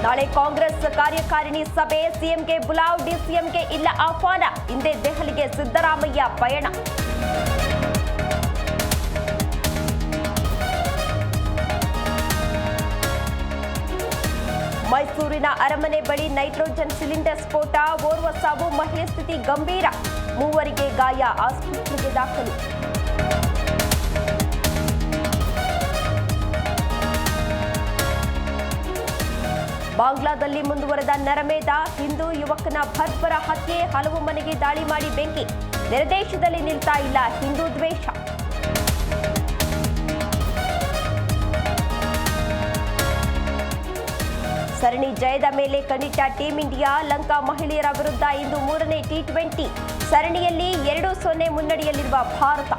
ನಾಳೆ ಕಾಂಗ್ರೆಸ್ ಕಾರ್ಯಕಾರಿಣಿ ಸಭೆ, ಸಿಎಂಗೆ ಬುಲಾವ್, ಡಿಸಿಎಂಗೆ ಇಲ್ಲ ಆಹ್ವಾನ. ಇಂದೇ ದೆಹಲಿಗೆ ಸಿದ್ದರಾಮಯ್ಯ ಪಯಣ. ಮೈಸೂರಿನ ಅರಮನೆ ಬಳಿ ನೈಟ್ರೋಜನ್ ಸಿಲಿಂಡರ್ ಸ್ಫೋಟ, ಓರ್ವ ಸಾವು, ಮಹಿಳೆ ಸ್ಥಿತಿ ಗಂಭೀರ, ಮೂವರಿಗೆ ಗಾಯ, ಆಸ್ಪತ್ರೆಗೆ ದಾಖಲು. ಬಾಂಗ್ಲಾದಲ್ಲಿ ಮುಂದುವರೆದ ನರಮೇಧ, ಹಿಂದೂ ಯುವಕನ ಭರ್ಬರ ಹತ್ಯೆ, ಹಲವು ಮನೆಗೆ ದಾಳಿ ಮಾಡಿ ಬೆಂಕಿ. ನೆರೆದೇಶದಲ್ಲಿ ನಿಲ್ತಾ ಇಲ್ಲ ಹಿಂದೂ ದ್ವೇಷ. ಸರಣಿ ಜಯದ ಮೇಲೆ ಕಣ್ಣಿಟ್ಟ ಟೀಂ ಇಂಡಿಯಾ, ಲಂಕಾ ಮಹಿಳೆಯರ ವಿರುದ್ಧ ಇಂದು 3ನೇ T20 ಸರಣಿಯಲ್ಲಿ 2-0 ಮುನ್ನಡೆಯಲ್ಲಿರುವ ಭಾರತ.